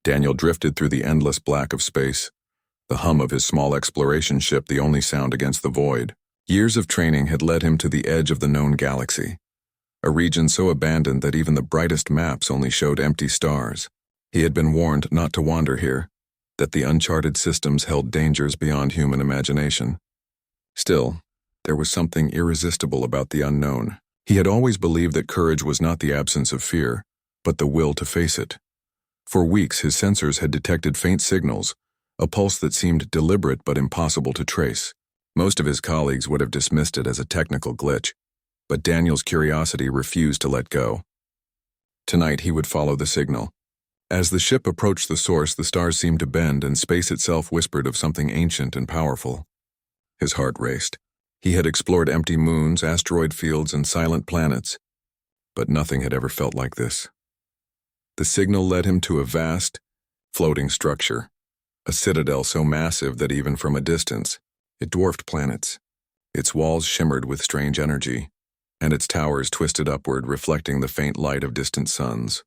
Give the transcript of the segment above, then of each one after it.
Daniel drifted through the endless black of space, the hum of his small exploration ship the only sound against the void. Years of training had led him to the edge of the known galaxy, a region so abandoned that even the brightest maps only showed empty stars. He had been warned not to wander here, that the uncharted systems held dangers beyond human imagination. Still, there was something irresistible about the unknown. He had always believed that courage was not the absence of fear, but the will to face it. For weeks, his sensors had detected faint signals, a pulse that seemed deliberate but impossible to trace. Most of his colleagues would have dismissed it as a technical glitch, but Daniel's curiosity refused to let go. Tonight he would follow the signal. As the ship approached the source, the stars seemed to bend and space itself whispered of something ancient and powerful. His heart raced. He had explored empty moons, asteroid fields, and silent planets, but nothing had ever felt like this. The signal led him to a vast, floating structure, a citadel so massive that even from a distance, it dwarfed planets. Its walls shimmered with strange energy, and its towers twisted upward, reflecting the faint light of distant suns.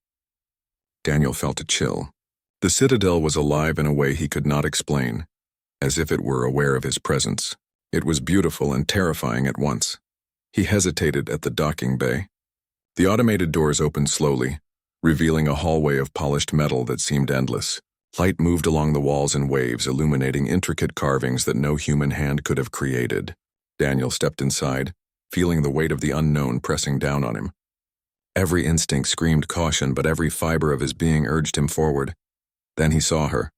Daniel felt a chill. The citadel was alive in a way he could not explain, as if it were aware of his presence. It was beautiful and terrifying at once. He hesitated at the docking bay. The automated doors opened slowly, revealing a hallway of polished metal that seemed endless. Light moved along the walls in waves, illuminating intricate carvings that no human hand could have created. Daniel stepped inside, feeling the weight of the unknown pressing down on him. Every instinct screamed caution, but every fiber of his being urged him forward. Then he saw her.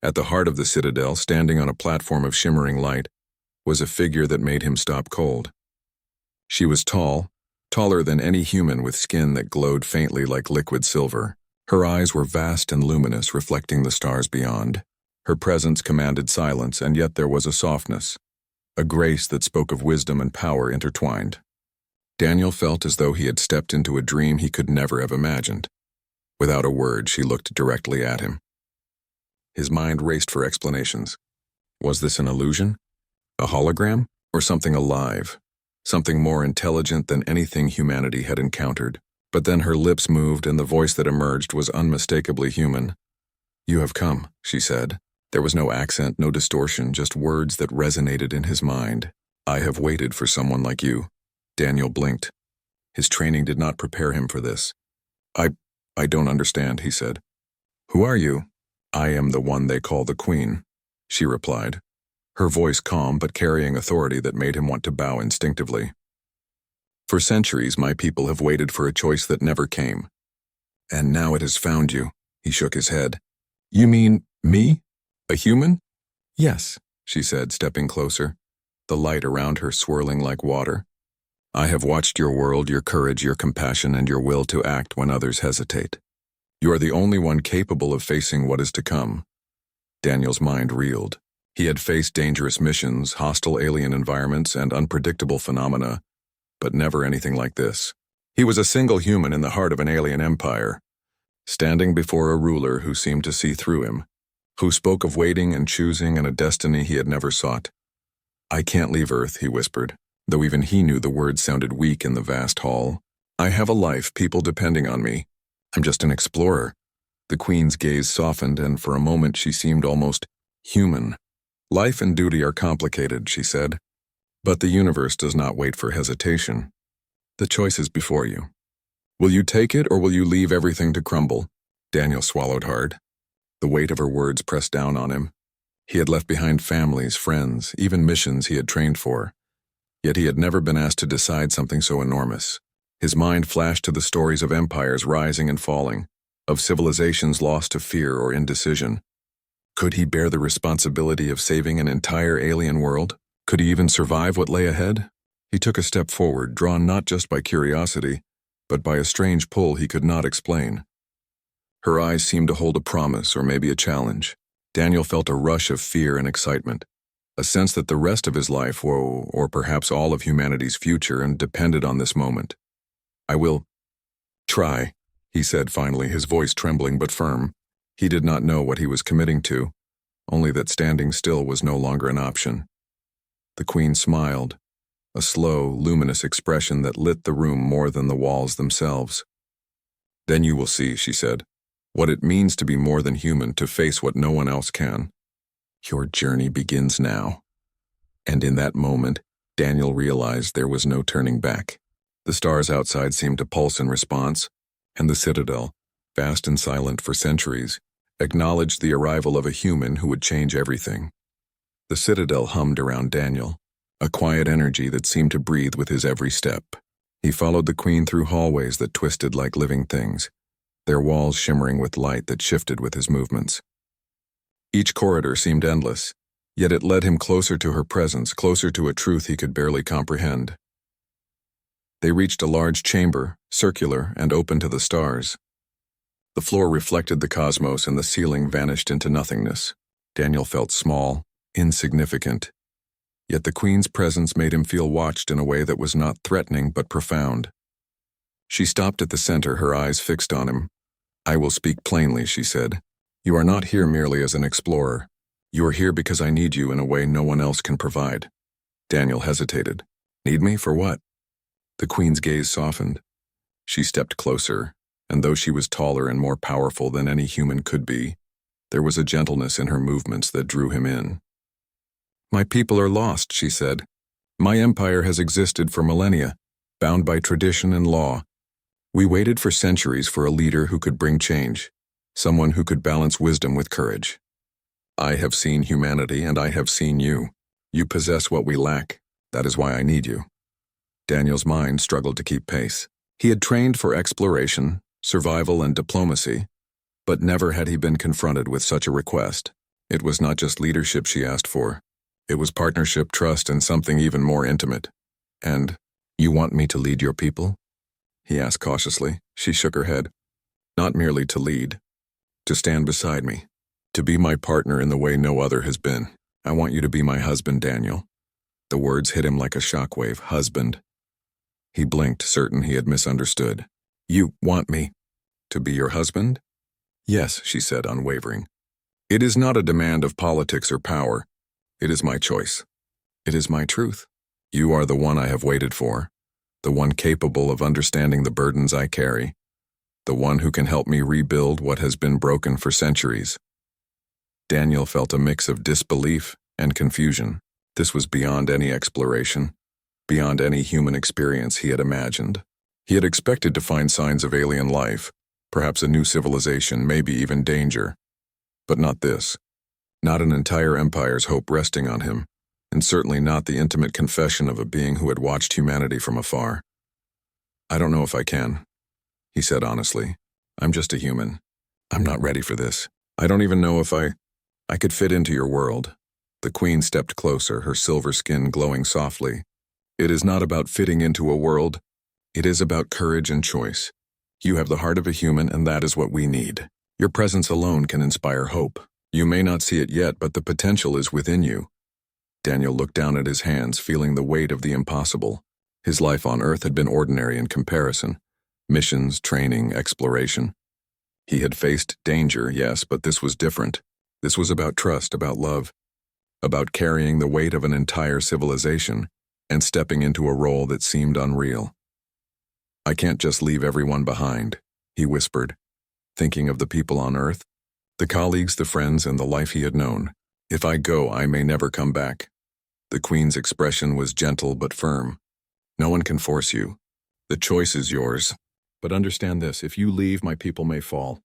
At the heart of the citadel, standing on a platform of shimmering light, was a figure that made him stop cold. She was tall, taller than any human, with skin that glowed faintly like liquid silver. Her eyes were vast and luminous, reflecting the stars beyond. Her presence commanded silence, and yet there was a softness, a grace that spoke of wisdom and power intertwined. Daniel felt as though he had stepped into a dream he could never have imagined. Without a word, she looked directly at him. His mind raced for explanations. Was this an illusion? A hologram? Or something alive? Something more intelligent than anything humanity had encountered? But then her lips moved, and the voice that emerged was unmistakably human. "You have come," she said. There was no accent, no distortion, just words that resonated in his mind. "I have waited for someone like you." Daniel blinked. His training did not prepare him for this. I don't understand," he said. "Who are you?" "I am the one they call the Queen," she replied, her voice calm but carrying authority that made him want to bow instinctively. "For centuries, my people have waited for a choice that never came. And now it has found you." He shook his head. "You mean me? A human?" "Yes," she said, stepping closer, the light around her swirling like water. "I have watched your world, your courage, your compassion, and your will to act when others hesitate. You are the only one capable of facing what is to come." Daniel's mind reeled. He had faced dangerous missions, hostile alien environments, and unpredictable phenomena, but never anything like this. He was a single human in the heart of an alien empire, standing before a ruler who seemed to see through him, who spoke of waiting and choosing and a destiny he had never sought. "I can't leave Earth," he whispered, though even he knew the words sounded weak in the vast hall. "I have a life, people depending on me. I'm just an explorer." The Queen's gaze softened, and for a moment she seemed almost human. "Life and duty are complicated," she said, "but the universe does not wait for hesitation. The choice is before you. Will you take it, or will you leave everything to crumble?" Daniel swallowed hard. The weight of her words pressed down on him. He had left behind families, friends, even missions he had trained for. Yet he had never been asked to decide something so enormous. His mind flashed to the stories of empires rising and falling, of civilizations lost to fear or indecision. Could he bear the responsibility of saving an entire alien world? Could he even survive what lay ahead? He took a step forward, drawn not just by curiosity, but by a strange pull he could not explain. Her eyes seemed to hold a promise, or maybe a challenge. Daniel felt a rush of fear and excitement, a sense that the rest of his life, or perhaps all of humanity's future, and depended on this moment. "I will try," he said finally, his voice trembling but firm. He did not know what he was committing to, only that standing still was no longer an option. The Queen smiled, a slow, luminous expression that lit the room more than the walls themselves. "Then you will see," she said. what it means to be more than human, to face what no one else can. Your journey begins now. And in that moment, Daniel realized there was no turning back. The stars outside seemed to pulse in response, and the citadel, vast and silent for centuries, acknowledged the arrival of a human who would change everything. The citadel hummed around Daniel, a quiet energy that seemed to breathe with his every step. He followed the queen through hallways that twisted like living things, their walls shimmering with light that shifted with his movements. Each corridor seemed endless, yet it led him closer to her presence, closer to a truth he could barely comprehend. They reached a large chamber, circular and open to the stars. The floor reflected the cosmos and the ceiling vanished into nothingness. Daniel felt small, insignificant. Yet the queen's presence made him feel watched in a way that was not threatening but profound. She stopped at the center, her eyes fixed on him. "I will speak plainly," she said. "You are not here merely as an explorer. You are here because I need you in a way no one else can provide." Daniel hesitated. "Need me for what?" The queen's gaze softened. She stepped closer, and though she was taller and more powerful than any human could be, there was a gentleness in her movements that drew him in. "My people are lost," she said. "My empire has existed for millennia, bound by tradition and law. We waited for centuries for a leader who could bring change, someone who could balance wisdom with courage. I have seen humanity, and I have seen you. You possess what we lack. That is why I need you." Daniel's mind struggled to keep pace. He had trained for exploration, survival, and diplomacy, but never had he been confronted with such a request. It was not just leadership she asked for. It was partnership, trust, and something even more intimate. "And you want me to lead your people?" he asked cautiously. She shook her head. "Not merely to lead. To stand beside me. To be my partner in the way no other has been. I want you to be my husband, Daniel." The words hit him like a shockwave. Husband. He blinked, certain he had misunderstood. "You want me to be your husband?" "Yes," she said, unwavering. "It is not a demand of politics or power. It is my choice. It is my truth. You are the one I have waited for, the one capable of understanding the burdens I carry, the one who can help me rebuild what has been broken for centuries." Daniel felt a mix of disbelief and confusion. This was beyond any exploration, beyond any human experience he had imagined. He had expected to find signs of alien life, perhaps a new civilization, maybe even danger. But not this. Not an entire empire's hope resting on him, and certainly not the intimate confession of a being who had watched humanity from afar. "I don't know if I can," he said honestly. "I'm just a human. I'm not ready for this. I don't even know if I could fit into your world." The queen stepped closer, her silver skin glowing softly. "It is not about fitting into a world. It is about courage and choice. You have the heart of a human, and that is what we need. Your presence alone can inspire hope. You may not see it yet, but the potential is within you." Daniel looked down at his hands, feeling the weight of the impossible. His life on Earth had been ordinary in comparison. Missions, training, exploration. He had faced danger, yes, but this was different. This was about trust, about love, about carrying the weight of an entire civilization and stepping into a role that seemed unreal. "I can't just leave everyone behind," he whispered, thinking of the people on Earth, the colleagues, the friends, and the life he had known. "If I go, I may never come back." The queen's expression was gentle but firm. "No one can force you. The choice is yours. But understand this, if you leave, my people may fall.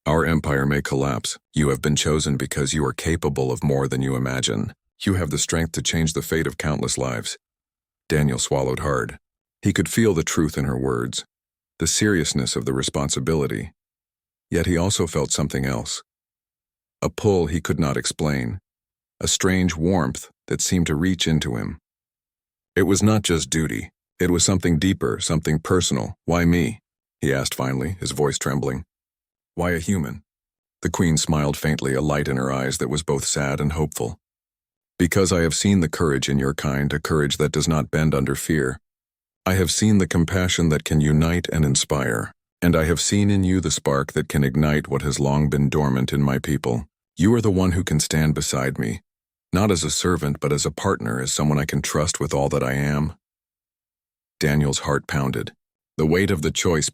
Our empire may collapse. You have been chosen because you are capable of more than you imagine. You have the strength to change the fate of countless lives." Daniel swallowed hard. He could feel the truth in her words, the seriousness of the responsibility. Yet he also felt something else. A pull he could not explain. A strange warmth that seemed to reach into him. It was not just duty. It was something deeper, something personal. "Why me?" he asked finally, his voice trembling. "Why a human?" The queen smiled faintly, a light in her eyes that was both sad and hopeful. "Because I have seen the courage in your kind, a courage that does not bend under fear. I have seen the compassion that can unite and inspire. And I have seen in you the spark that can ignite what has long been dormant in my people. You are the one who can stand beside me, not as a servant, but as a partner, as someone I can trust with all that I am." Daniel's heart pounded. The weight of the choice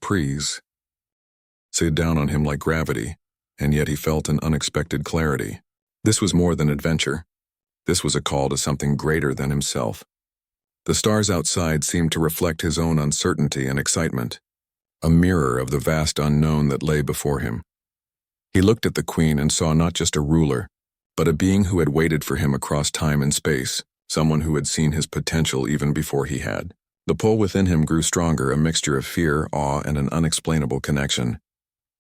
slid down on him like gravity, and yet he felt an unexpected clarity. This was more than adventure. This was a call to something greater than himself. The stars outside seemed to reflect his own uncertainty and excitement, a mirror of the vast unknown that lay before him. He looked at the Queen and saw not just a ruler, but a being who had waited for him across time and space, someone who had seen his potential even before he had. The pull within him grew stronger, a mixture of fear, awe, and an unexplainable connection.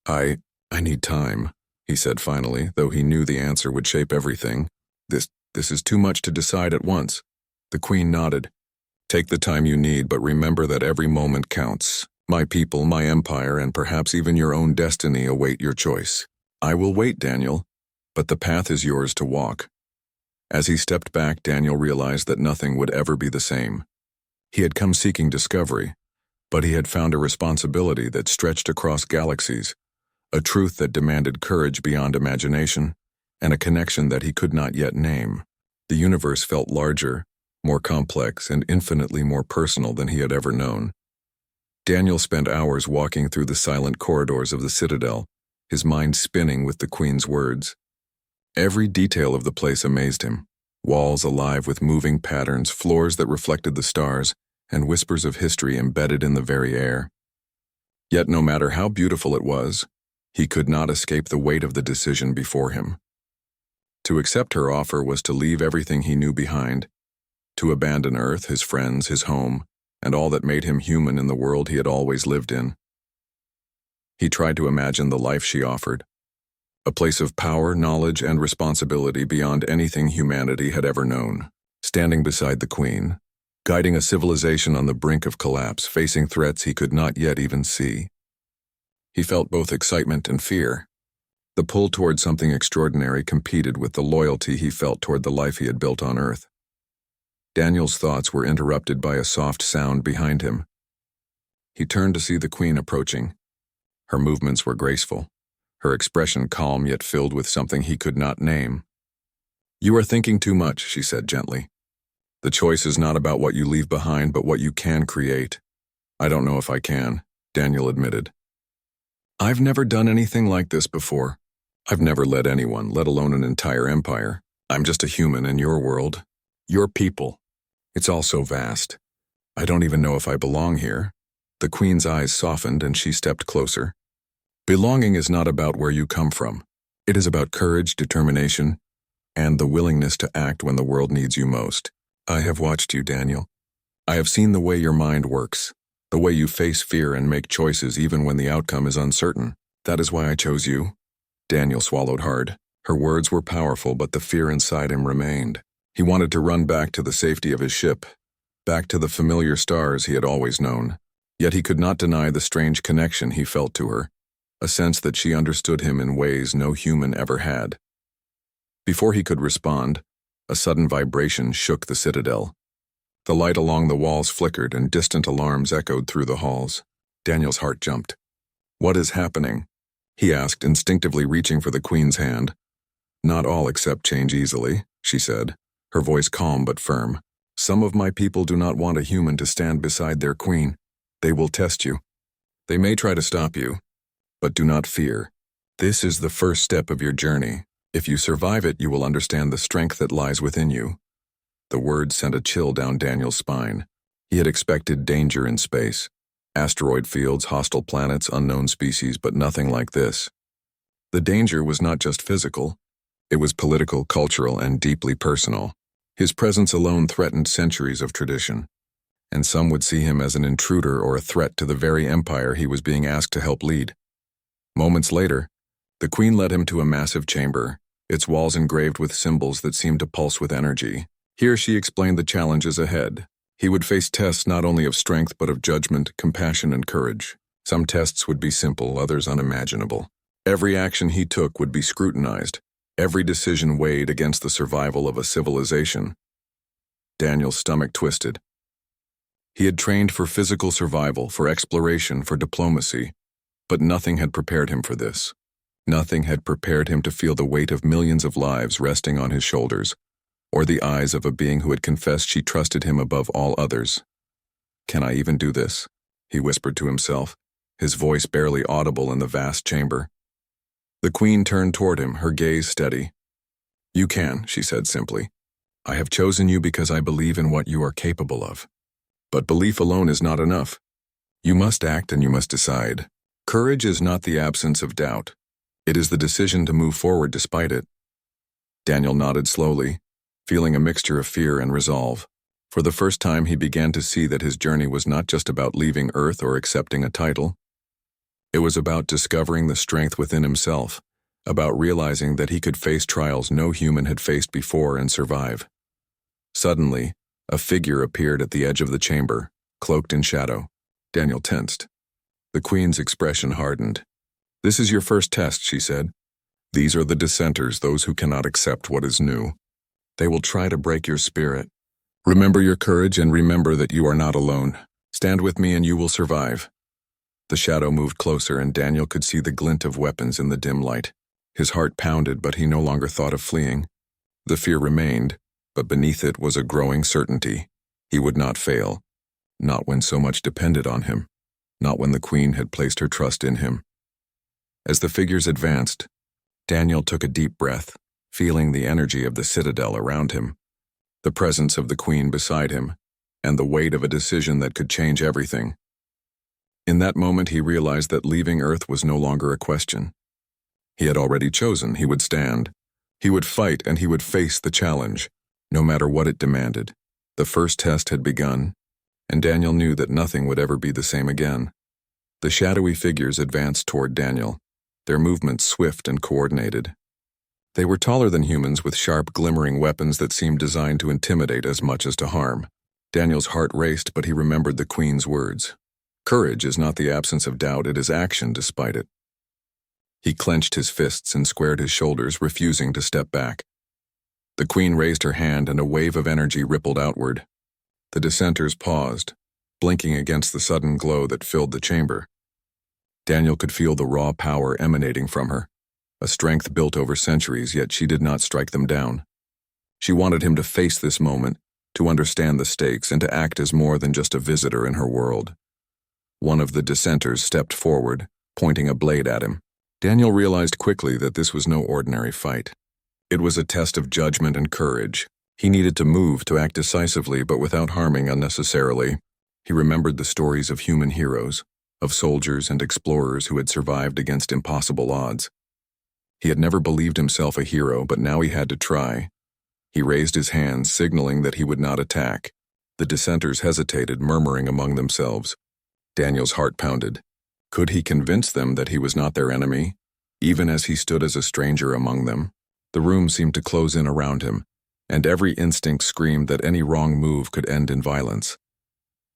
I need time, he said finally, though he knew the answer would shape everything. This is too much to decide at once. The Queen nodded. Take the time you need, but remember that every moment counts. My people, my empire, and perhaps even your own destiny await your choice. I will wait, Daniel, but the path is yours to walk. As he stepped back, Daniel realized that nothing would ever be the same. He had come seeking discovery, but he had found a responsibility that stretched across galaxies, a truth that demanded courage beyond imagination, and a connection that he could not yet name. The universe felt larger, more complex, and infinitely more personal than he had ever known. Daniel spent hours walking through the silent corridors of the Citadel, his mind spinning with the Queen's words. Every detail of the place amazed him. Walls alive with moving patterns, floors that reflected the stars, and whispers of history embedded in the very air. Yet no matter how beautiful it was, he could not escape the weight of the decision before him. To accept her offer was to leave everything he knew behind, to abandon Earth, his friends, his home, and all that made him human in the world he had always lived in. He tried to imagine the life she offered, a place of power, knowledge, and responsibility beyond anything humanity had ever known. Standing beside the Queen, guiding a civilization on the brink of collapse, facing threats he could not yet even see. He felt both excitement and fear. The pull toward something extraordinary competed with the loyalty he felt toward the life he had built on Earth. Daniel's thoughts were interrupted by a soft sound behind him. He turned to see the Queen approaching. Her movements were graceful, her expression calm yet filled with something he could not name. You are thinking too much, she said gently. The choice is not about what you leave behind, but what you can create. I don't know if I can, Daniel admitted. I've never done anything like this before. I've never led anyone, let alone an entire empire. I'm just a human in your world, your people. It's all so vast. I don't even know if I belong here. The Queen's eyes softened and she stepped closer. Belonging is not about where you come from. It is about courage, determination, and the willingness to act when the world needs you most. I have watched you, Daniel. I have seen the way your mind works, the way you face fear and make choices even when the outcome is uncertain. That is why I chose you. Daniel swallowed hard. Her words were powerful, but the fear inside him remained. He wanted to run back to the safety of his ship, back to the familiar stars he had always known. Yet he could not deny the strange connection he felt to her, a sense that she understood him in ways no human ever had. Before he could respond, a sudden vibration shook the Citadel. The light along the walls flickered and distant alarms echoed through the halls. Daniel's heart jumped. What is happening? He asked, instinctively reaching for the Queen's hand. Not all accept change easily, she said, her voice calm but firm. Some of my people do not want a human to stand beside their Queen. They will test you. They may try to stop you, but do not fear. This is the first step of your journey. If you survive it, you will understand the strength that lies within you. The words sent a chill down Daniel's spine. He had expected danger in space. Asteroid fields, hostile planets, unknown species, but nothing like this. The danger was not just physical. It was political, cultural, and deeply personal. His presence alone threatened centuries of tradition, and some would see him as an intruder or a threat to the very empire he was being asked to help lead. Moments later, the Queen led him to a massive chamber, its walls engraved with symbols that seemed to pulse with energy. Here she explained the challenges ahead. He would face tests not only of strength but of judgment, compassion, and courage. Some tests would be simple, others unimaginable. Every action he took would be scrutinized, every decision weighed against the survival of a civilization. Daniel's stomach twisted. He had trained for physical survival, for exploration, for diplomacy, but nothing had prepared him for this. Nothing had prepared him to feel the weight of millions of lives resting on his shoulders, or the eyes of a being who had confessed she trusted him above all others. Can I even do this? He whispered to himself. his voice barely audible in the vast chamber. The queen turned toward him, her gaze steady. "You can," she said simply. "I have chosen you because I believe in what you are capable of. But belief alone is not enough. You must act and you must decide. Courage is not the absence of doubt. It is the decision to move forward despite it." Daniel nodded slowly, feeling a mixture of fear and resolve. For the first time, he began to see that his journey was not just about leaving Earth or accepting a title. It was about discovering the strength within himself, about realizing that he could face trials no human had faced before and survive. Suddenly, a figure appeared at the edge of the chamber, cloaked in shadow. Daniel tensed. The queen's expression hardened. "This is your first test," she said. "These are the dissenters, those who cannot accept what is new. They will try to break your spirit. Remember your courage and remember that you are not alone. Stand with me and you will survive." The shadow moved closer and Daniel could see the glint of weapons in the dim light. His heart pounded, but he no longer thought of fleeing. The fear remained, but beneath it was a growing certainty. He would not fail. Not when so much depended on him. Not when the queen had placed her trust in him. As the figures advanced, Daniel took a deep breath, feeling the energy of the citadel around him, the presence of the queen beside him, and the weight of a decision that could change everything. In that moment, he realized that leaving Earth was no longer a question. He had already chosen. He would stand. He would fight and he would face the challenge, no matter what it demanded. The first test had begun, and Daniel knew that nothing would ever be the same again. The shadowy figures advanced toward Daniel, their movements swift and coordinated. They were taller than humans with sharp, glimmering weapons that seemed designed to intimidate as much as to harm. Daniel's heart raced, but he remembered the queen's words. Courage is not the absence of doubt, it is action despite it. He clenched his fists and squared his shoulders, refusing to step back. The queen raised her hand and a wave of energy rippled outward. The dissenters paused, blinking against the sudden glow that filled the chamber. Daniel could feel the raw power emanating from her, a strength built over centuries, yet she did not strike them down. She wanted him to face this moment, to understand the stakes, and to act as more than just a visitor in her world. One of the dissenters stepped forward, pointing a blade at him. Daniel realized quickly that this was no ordinary fight. It was a test of judgment and courage. He needed to move, to act decisively, but without harming unnecessarily. He remembered the stories of human heroes, of soldiers and explorers who had survived against impossible odds. He had never believed himself a hero, but now he had to try. He raised his hands, signaling that he would not attack. The dissenters hesitated, murmuring among themselves. Daniel's heart pounded. Could he convince them that he was not their enemy, even as he stood as a stranger among them? The room seemed to close in around him, and every instinct screamed that any wrong move could end in violence.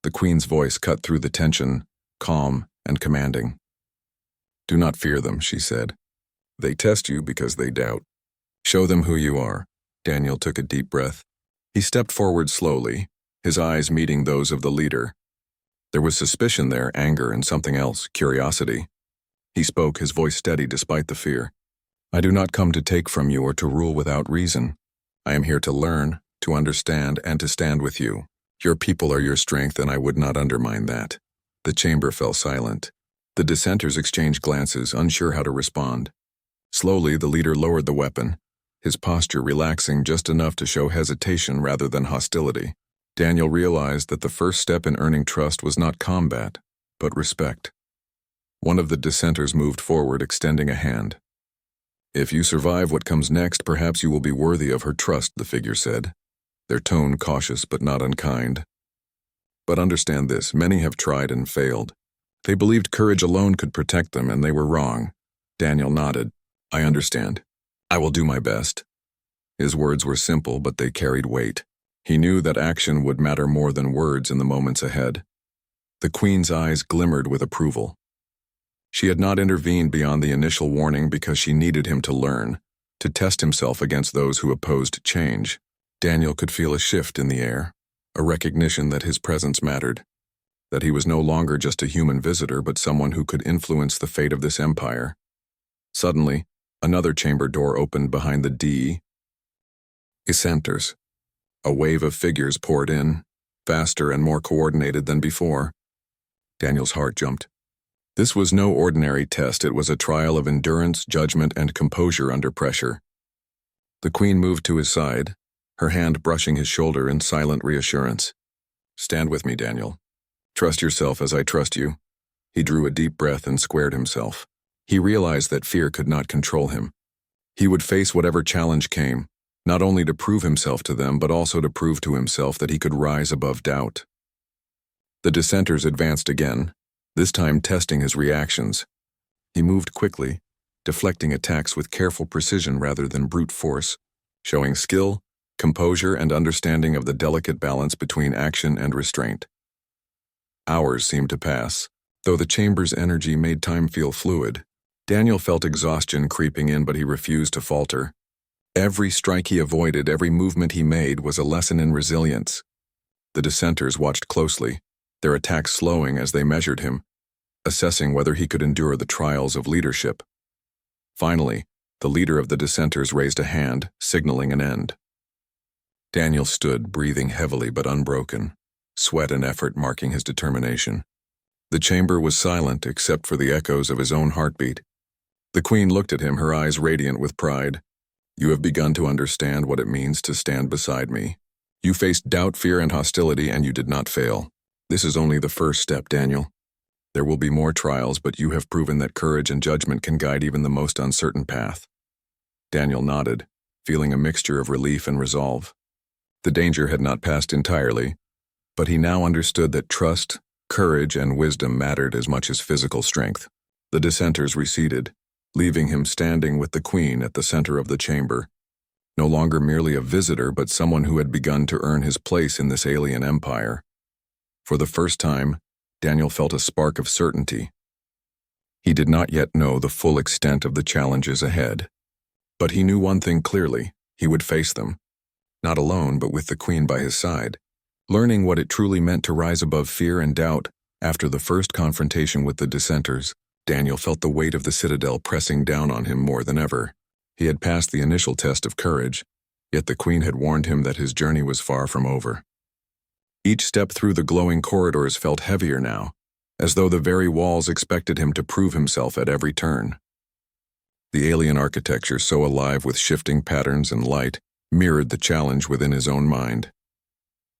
The queen's voice cut through the tension, calm and commanding. "Do not fear them," she said. "They test you because they doubt. Show them who you are." Daniel took a deep breath. He stepped forward slowly, his eyes meeting those of the leader. There was suspicion there, anger, and something else, curiosity. He spoke, his voice steady despite the fear. "I do not come to take from you or to rule without reason. I am here to learn, to understand, and to stand with you. Your people are your strength, and I would not undermine that." The chamber fell silent. The dissenters exchanged glances, unsure how to respond. Slowly, the leader lowered the weapon, his posture relaxing just enough to show hesitation rather than hostility. Daniel realized that the first step in earning trust was not combat, but respect. One of the dissenters moved forward, extending a hand. "If you survive what comes next, perhaps you will be worthy of her trust," the figure said, their tone cautious but not unkind. "But understand this, many have tried and failed. They believed courage alone could protect them, and they were wrong." Daniel nodded. "I understand. I will do my best." His words were simple, but they carried weight. He knew that action would matter more than words in the moments ahead. The queen's eyes glimmered with approval. She had not intervened beyond the initial warning because she needed him to learn, to test himself against those who opposed change. Daniel could feel a shift in the air, a recognition that his presence mattered, that he was no longer just a human visitor but someone who could influence the fate of this empire. Suddenly, another chamber door opened behind the dissenters. A wave of figures poured in, faster and more coordinated than before. Daniel's heart jumped. This was no ordinary test, it was a trial of endurance, judgment, and composure under pressure. The queen moved to his side, her hand brushing his shoulder in silent reassurance. "Stand with me, Daniel. Trust yourself as I trust you." He drew a deep breath and squared himself. He realized that fear could not control him. He would face whatever challenge came, not only to prove himself to them, but also to prove to himself that he could rise above doubt. The dissenters advanced again, this time testing his reactions. He moved quickly, deflecting attacks with careful precision rather than brute force, showing skill, composure, and understanding of the delicate balance between action and restraint. Hours seemed to pass, though the chamber's energy made time feel fluid. Daniel felt exhaustion creeping in, but he refused to falter. Every strike he avoided, every movement he made was a lesson in resilience. The dissenters watched closely, their attacks slowing as they measured him, assessing whether he could endure the trials of leadership. Finally, the leader of the dissenters raised a hand, signaling an end. Daniel stood, breathing heavily but unbroken, sweat and effort marking his determination. The chamber was silent except for the echoes of his own heartbeat. The queen looked at him, her eyes radiant with pride. "You have begun to understand what it means to stand beside me. You faced doubt, fear, and hostility, and you did not fail. This is only the first step, Daniel. There will be more trials, but you have proven that courage and judgment can guide even the most uncertain path." Daniel nodded, feeling a mixture of relief and resolve. The danger had not passed entirely, but he now understood that trust, courage, and wisdom mattered as much as physical strength. The dissenters receded, leaving him standing with the queen at the center of the chamber, no longer merely a visitor but someone who had begun to earn his place in this alien empire. For the first time, Daniel felt a spark of certainty. He did not yet know the full extent of the challenges ahead, but he knew one thing clearly: he would face them, not alone but with the queen by his side. Learning what it truly meant to rise above fear and doubt, after the first confrontation with the dissenters, Daniel felt the weight of the citadel pressing down on him more than ever. He had passed the initial test of courage, yet the queen had warned him that his journey was far from over. Each step through the glowing corridors felt heavier now, as though the very walls expected him to prove himself at every turn. The alien architecture, so alive with shifting patterns and light, mirrored the challenge within his own mind.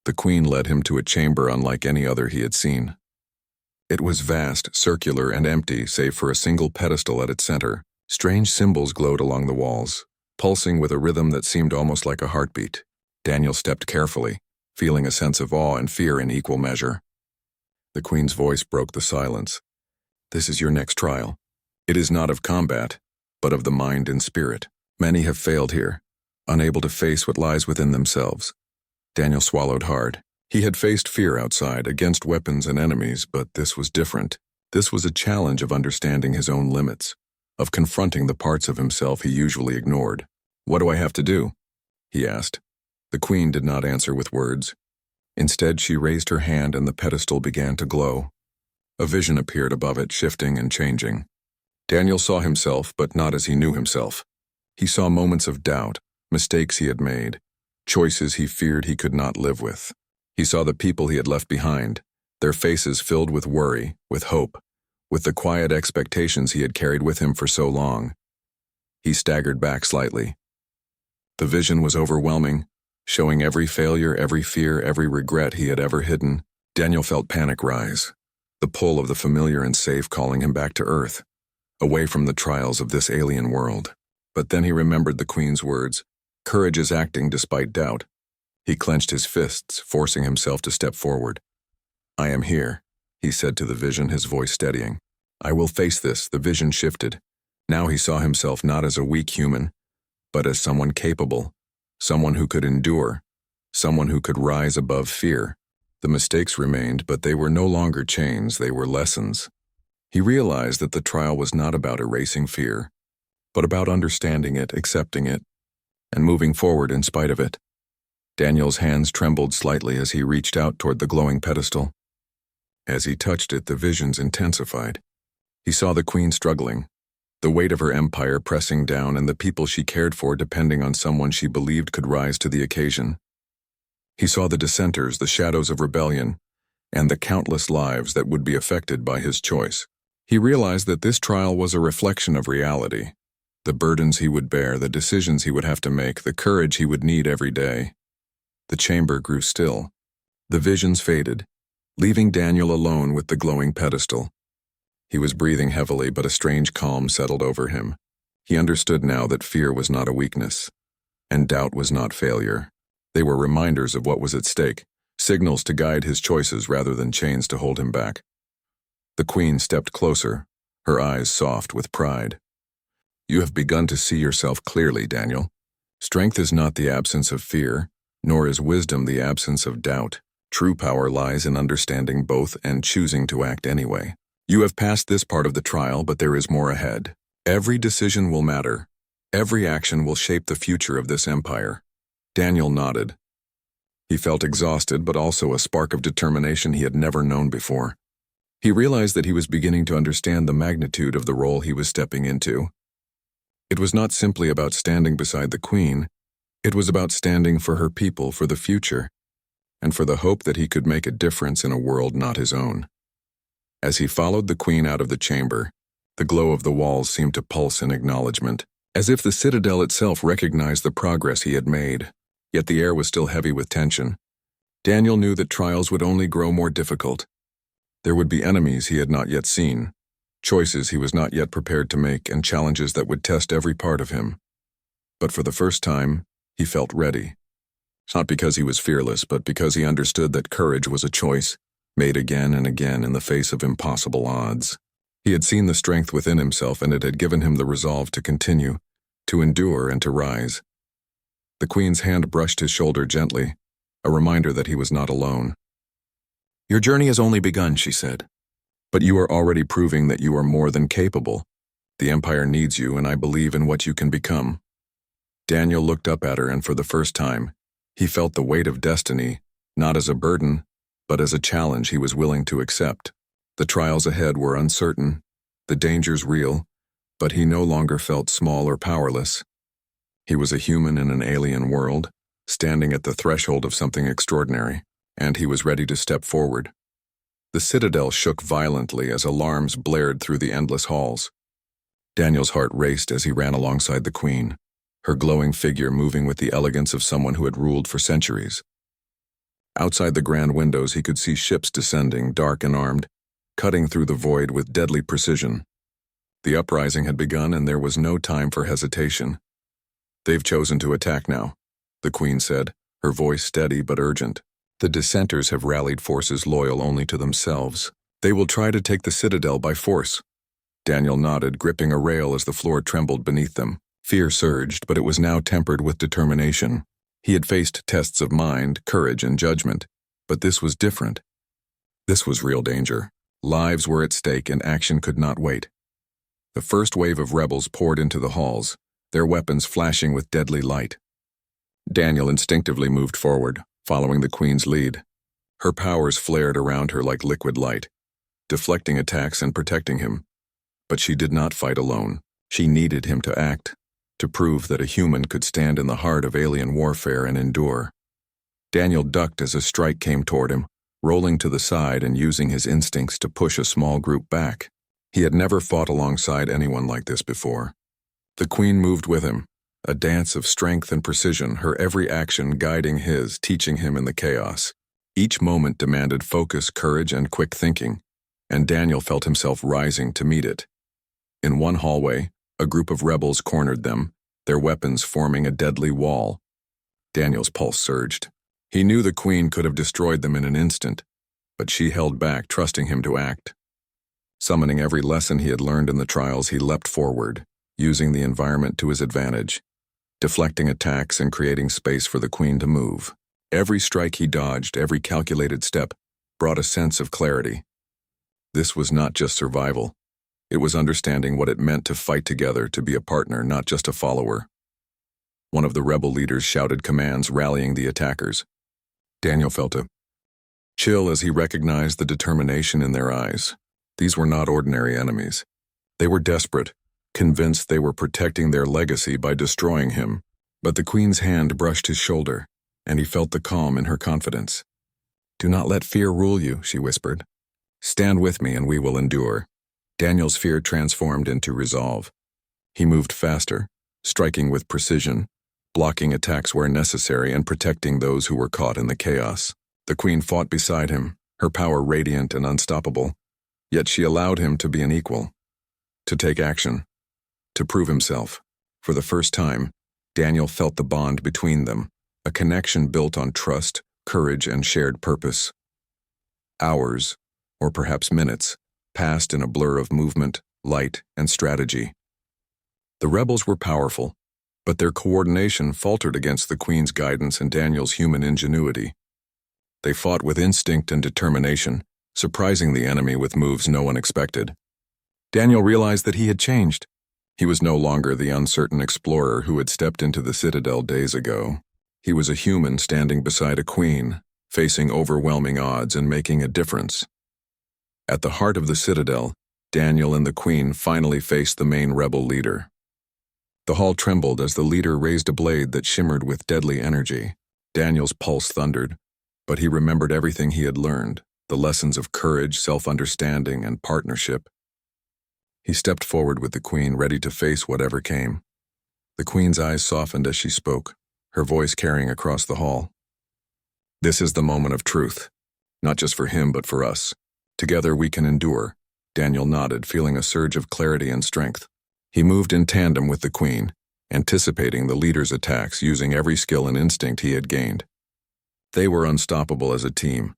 The queen led him to a chamber unlike any other he had seen. It was vast, circular, and empty, save for a single pedestal at its center. Strange symbols glowed along the walls, pulsing with a rhythm that seemed almost like a heartbeat. Daniel stepped carefully, feeling a sense of awe and fear in equal measure. The queen's voice broke the silence. "This is your next trial. It is not of combat, but of the mind and spirit. Many have failed here, unable to face what lies within themselves." Daniel swallowed hard. He had faced fear outside, against weapons and enemies, but this was different. This was a challenge of understanding his own limits, of confronting the parts of himself he usually ignored. "What do I have to do?" he asked. The queen did not answer with words. Instead, she raised her hand and the pedestal began to glow. A vision appeared above it, shifting and changing. Daniel saw himself, but not as he knew himself. He saw moments of doubt, mistakes he had made, choices he feared he could not live with. He saw the people he had left behind, their faces filled with worry, with hope, with the quiet expectations he had carried with him for so long. He staggered back slightly. The vision was overwhelming, showing every failure, every fear, every regret he had ever hidden. Daniel felt panic rise, the pull of the familiar and safe calling him back to Earth, away from the trials of this alien world. But then he remembered the queen's words, "Courage is acting despite doubt." He clenched his fists, forcing himself to step forward. "I am here," he said to the vision, his voice steadying. "I will face this." The vision shifted. Now he saw himself not as a weak human, but as someone capable, someone who could endure, someone who could rise above fear. The mistakes remained, but they were no longer chains, they were lessons. He realized that the trial was not about erasing fear, but about understanding it, accepting it, and moving forward in spite of it. Daniel's hands trembled slightly as he reached out toward the glowing pedestal. As he touched it, the visions intensified. He saw the queen struggling, the weight of her empire pressing down and the people she cared for depending on someone she believed could rise to the occasion. He saw the dissenters, the shadows of rebellion, and the countless lives that would be affected by his choice. He realized that this trial was a reflection of reality. The burdens he would bear, the decisions he would have to make, the courage he would need every day. The chamber grew still. The visions faded, leaving Daniel alone with the glowing pedestal. He was breathing heavily, but a strange calm settled over him. He understood now that fear was not a weakness, and doubt was not failure. They were reminders of what was at stake, signals to guide his choices rather than chains to hold him back. The queen stepped closer, her eyes soft with pride. "You have begun to see yourself clearly, Daniel. Strength is not the absence of fear, nor is wisdom the absence of doubt. True power lies in understanding both and choosing to act anyway. You have passed this part of the trial, but there is more ahead. Every decision will matter. Every action will shape the future of this empire." Daniel nodded. He felt exhausted, but also a spark of determination he had never known before. He realized that he was beginning to understand the magnitude of the role he was stepping into. It was not simply about standing beside the queen. It was about standing for her people, for the future, and for the hope that he could make a difference in a world not his own. As he followed the queen out of the chamber, the glow of the walls seemed to pulse in acknowledgement, as if the citadel itself recognized the progress he had made. Yet the air was still heavy with tension. Daniel knew that trials would only grow more difficult. There would be enemies he had not yet seen, choices he was not yet prepared to make, and challenges that would test every part of him. But for the first time, he felt ready. Not because he was fearless, but because he understood that courage was a choice, made again and again in the face of impossible odds. He had seen the strength within himself, and it had given him the resolve to continue, to endure and to rise. The queen's hand brushed his shoulder gently, a reminder that he was not alone. "Your journey has only begun," she said. "But you are already proving that you are more than capable. The Empire needs you, and I believe in what you can become." Daniel looked up at her, and for the first time, he felt the weight of destiny, not as a burden, but as a challenge he was willing to accept. The trials ahead were uncertain, the dangers real, but he no longer felt small or powerless. He was a human in an alien world, standing at the threshold of something extraordinary, and he was ready to step forward. The citadel shook violently as alarms blared through the endless halls. Daniel's heart raced as he ran alongside the queen, her glowing figure moving with the elegance of someone who had ruled for centuries. Outside the grand windows he could see ships descending, dark and armed, cutting through the void with deadly precision. The uprising had begun, and there was no time for hesitation. "They've chosen to attack now," the queen said, her voice steady but urgent. "The dissenters have rallied forces loyal only to themselves. They will try to take the citadel by force." Daniel nodded, gripping a rail as the floor trembled beneath them. Fear surged, but it was now tempered with determination. He had faced tests of mind, courage, and judgment, but this was different. This was real danger. Lives were at stake, and action could not wait. The first wave of rebels poured into the halls, their weapons flashing with deadly light. Daniel instinctively moved forward, following the queen's lead. Her powers flared around her like liquid light, deflecting attacks and protecting him. But she did not fight alone. She needed him to act, to prove that a human could stand in the heart of alien warfare and endure. Daniel ducked as a strike came toward him, rolling to the side and using his instincts to push a small group back. He had never fought alongside anyone like this before. The queen moved with him, a dance of strength and precision, her every action guiding his, teaching him in the chaos. Each moment demanded focus, courage, and quick thinking, and Daniel felt himself rising to meet it. In one hallway, a group of rebels cornered them, their weapons forming a deadly wall. Daniel's pulse surged. He knew the queen could have destroyed them in an instant, but she held back, trusting him to act. Summoning every lesson he had learned in the trials, he leapt forward, using the environment to his advantage, deflecting attacks and creating space for the queen to move. Every strike he dodged, every calculated step, brought a sense of clarity. This was not just survival. It was understanding what it meant to fight together, to be a partner, not just a follower. One of the rebel leaders shouted commands, rallying the attackers. Daniel felt a chill as he recognized the determination in their eyes. These were not ordinary enemies. They were desperate, convinced they were protecting their legacy by destroying him. But the queen's hand brushed his shoulder, and he felt the calm in her confidence. "Do not let fear rule you," she whispered. "Stand with me and we will endure." Daniel's fear transformed into resolve. He moved faster, striking with precision, blocking attacks where necessary and protecting those who were caught in the chaos. The queen fought beside him, her power radiant and unstoppable, yet she allowed him to be an equal, to take action, to prove himself. For the first time, Daniel felt the bond between them, a connection built on trust, courage, and shared purpose. Hours, or perhaps minutes, passed in a blur of movement, light, and strategy. The rebels were powerful, but their coordination faltered against the Queen's guidance and Daniel's human ingenuity. They fought with instinct and determination, surprising the enemy with moves no one expected. Daniel realized that he had changed. He was no longer the uncertain explorer who had stepped into the citadel days ago. He was a human standing beside a queen, facing overwhelming odds and making a difference. At the heart of the citadel, Daniel and the queen finally faced the main rebel leader. The hall trembled as the leader raised a blade that shimmered with deadly energy. Daniel's pulse thundered, but he remembered everything he had learned, the lessons of courage, self-understanding, and partnership. He stepped forward with the queen, ready to face whatever came. The queen's eyes softened as she spoke, her voice carrying across the hall. "This is the moment of truth, not just for him but for us. Together we can endure." Daniel nodded, feeling a surge of clarity and strength. He moved in tandem with the queen, anticipating the leader's attacks using every skill and instinct he had gained. They were unstoppable as a team,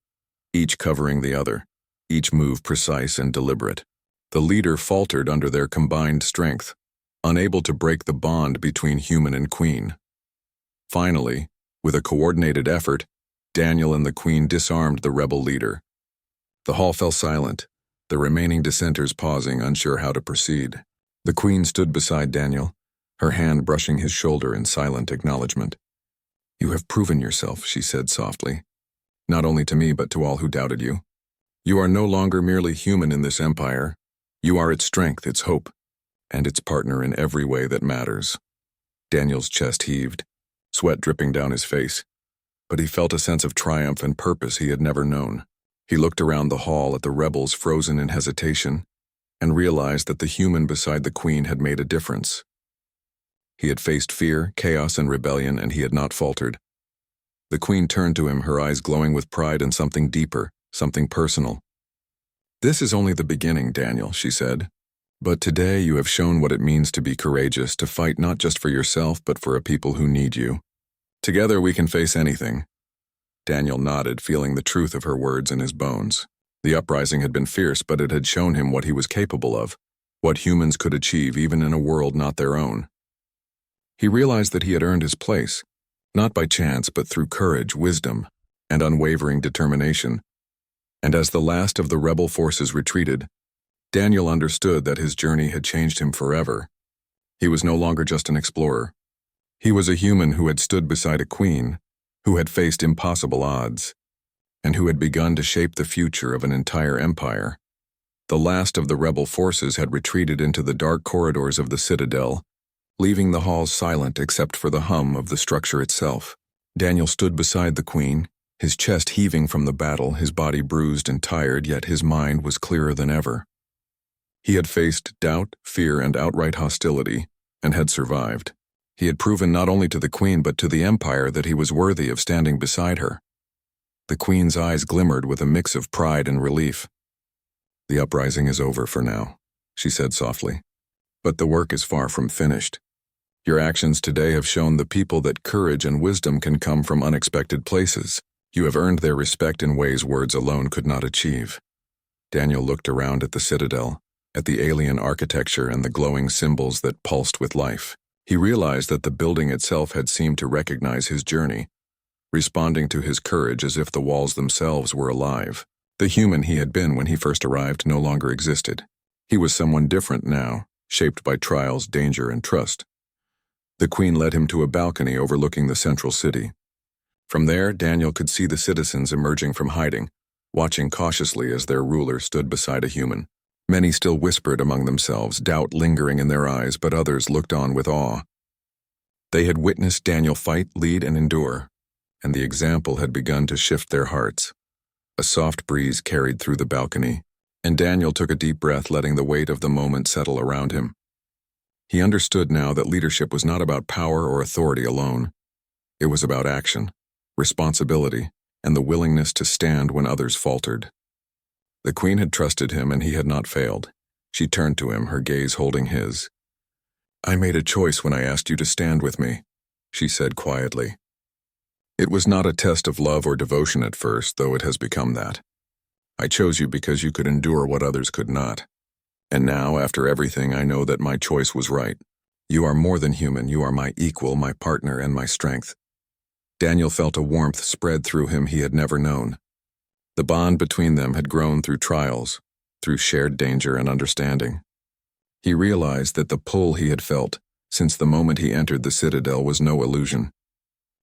each covering the other, each move precise and deliberate. The leader faltered under their combined strength, unable to break the bond between human and queen. Finally, with a coordinated effort, Daniel and the queen disarmed the rebel leader. The hall fell silent, the remaining dissenters pausing, unsure how to proceed. The queen stood beside Daniel, her hand brushing his shoulder in silent acknowledgement. "You have proven yourself," she said softly, "not only to me but to all who doubted you. You are no longer merely human in this empire. You are its strength, its hope, and its partner in every way that matters." Daniel's chest heaved, sweat dripping down his face, but he felt a sense of triumph and purpose he had never known. He looked around the hall at the rebels frozen in hesitation and realized that the human beside the queen had made a difference. He had faced fear, chaos, and rebellion, and he had not faltered. The queen turned to him, her eyes glowing with pride and something deeper, something personal. "This is only the beginning, Daniel," she said. "But today you have shown what it means to be courageous, to fight not just for yourself but for a people who need you. Together we can face anything." Daniel nodded, feeling the truth of her words in his bones. The uprising had been fierce, but it had shown him what he was capable of, what humans could achieve even in a world not their own. He realized that he had earned his place, not by chance but through courage, wisdom, and unwavering determination. And as the last of the rebel forces retreated, Daniel understood that his journey had changed him forever. He was no longer just an explorer. He was a human who had stood beside a queen, who had faced impossible odds, and who had begun to shape the future of an entire empire. The last of the rebel forces had retreated into the dark corridors of the citadel, leaving the halls silent except for the hum of the structure itself. Daniel stood beside the queen, his chest heaving from the battle, his body bruised and tired, yet his mind was clearer than ever. He had faced doubt, fear, and outright hostility, and had survived. He had proven not only to the queen but to the empire that he was worthy of standing beside her. The queen's eyes glimmered with a mix of pride and relief. "The uprising is over for now," she said softly. "But the work is far from finished. Your actions today have shown the people that courage and wisdom can come from unexpected places. You have earned their respect in ways words alone could not achieve." Daniel looked around at the citadel, at the alien architecture and the glowing symbols that pulsed with life. He realized that the building itself had seemed to recognize his journey, responding to his courage as if the walls themselves were alive. The human he had been when he first arrived no longer existed. He was someone different now, shaped by trials, danger, and trust. The queen led him to a balcony overlooking the central city. From there, Daniel could see the citizens emerging from hiding, watching cautiously as their ruler stood beside a human. Many still whispered among themselves, doubt lingering in their eyes, but others looked on with awe. They had witnessed Daniel fight, lead, and endure, and the example had begun to shift their hearts. A soft breeze carried through the balcony, And Daniel took a deep breath, letting the weight of the moment settle around him. He understood now that leadership was not about power or authority alone. It was about action, responsibility, and the willingness to stand when others faltered. The Queen had trusted him, and he had not failed. She turned to him, her gaze holding his. "I made a choice when I asked you to stand with me," she said quietly. "It was not a test of love or devotion at first, though it has become that. I chose you because you could endure what others could not. And now, after everything, I know that my choice was right. You are more than human. You are my equal, my partner, and my strength." Daniel felt a warmth spread through him he had never known. The bond between them had grown through trials, through shared danger and understanding. He realized that the pull he had felt since the moment he entered the Citadel was no illusion.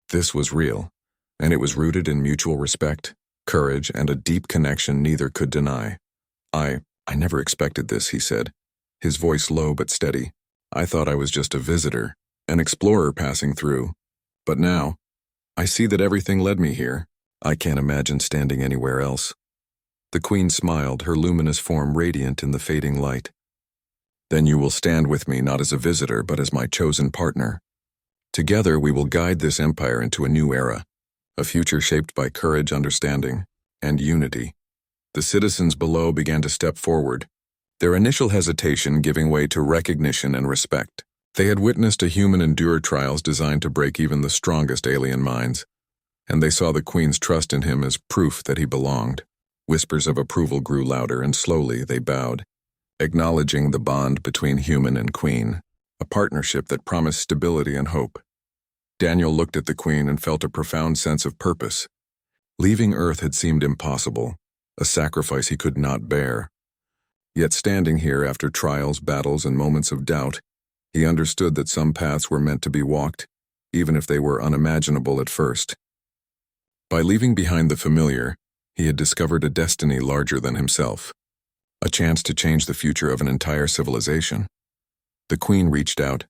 This was real, and it was rooted in mutual respect, courage, and a deep connection neither could deny. I never expected this," he said, his voice low but steady. "I thought I was just a visitor, an explorer passing through. But now, I see that everything led me here. I can't imagine standing anywhere else." The Queen smiled, her luminous form radiant in the fading light. "Then you will stand with me not as a visitor, but as my chosen partner. Together we will guide this empire into a new era, a future shaped by courage, understanding, and unity." The citizens below began to step forward, their initial hesitation giving way to recognition and respect. They had witnessed a human endure trials designed to break even the strongest alien minds, and they saw the Queen's trust in him as proof that he belonged. Whispers of approval grew louder, and slowly they bowed, acknowledging the bond between human and Queen, a partnership that promised stability and hope. Daniel looked at the Queen and felt a profound sense of purpose. Leaving Earth had seemed impossible, a sacrifice he could not bear. Yet standing here after trials, battles, and moments of doubt, he understood that some paths were meant to be walked, even if they were unimaginable at first. By leaving behind the familiar, he had discovered a destiny larger than himself, a chance to change the future of an entire civilization. The Queen reached out,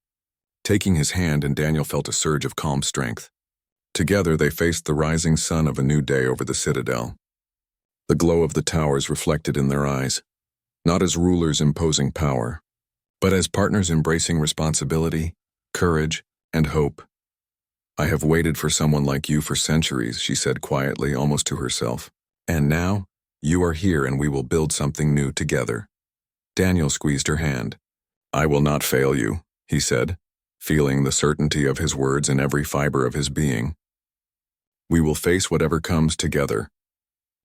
taking his hand, and Daniel felt a surge of calm strength. Together they faced the rising sun of a new day over the Citadel. The glow of the towers reflected in their eyes, not as rulers imposing power, but as partners embracing responsibility, courage, and hope. "I have waited for someone like you for centuries," she said quietly, almost to herself. "And now, you are here and we will build something new together." Daniel squeezed her hand. "I will not fail you," he said, feeling the certainty of his words in every fiber of his being. "We will face whatever comes together."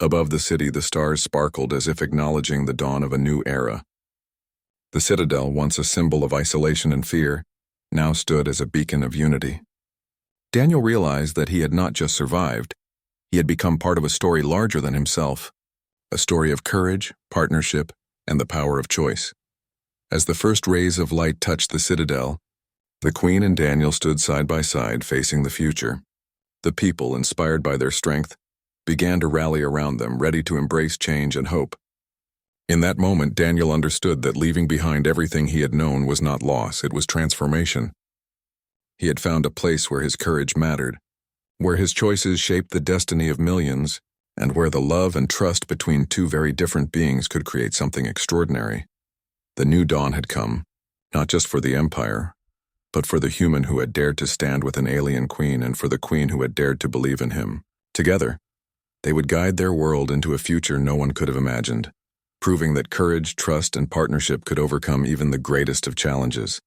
Above the city, the stars sparkled as if acknowledging the dawn of a new era. The Citadel, once a symbol of isolation and fear, now stood as a beacon of unity. Daniel realized that he had not just survived, he had become part of a story larger than himself, a story of courage, partnership, and the power of choice. As the first rays of light touched the Citadel, the Queen and Daniel stood side by side facing the future. The people, inspired by their strength, began to rally around them, ready to embrace change and hope. In that moment, Daniel understood that leaving behind everything he had known was not loss, it was transformation. He had found a place where his courage mattered, where his choices shaped the destiny of millions, and where the love and trust between two very different beings could create something extraordinary. The new dawn had come, not just for the Empire, but for the human who had dared to stand with an alien queen and for the queen who had dared to believe in him. Together, they would guide their world into a future no one could have imagined, proving that courage, trust, and partnership could overcome even the greatest of challenges.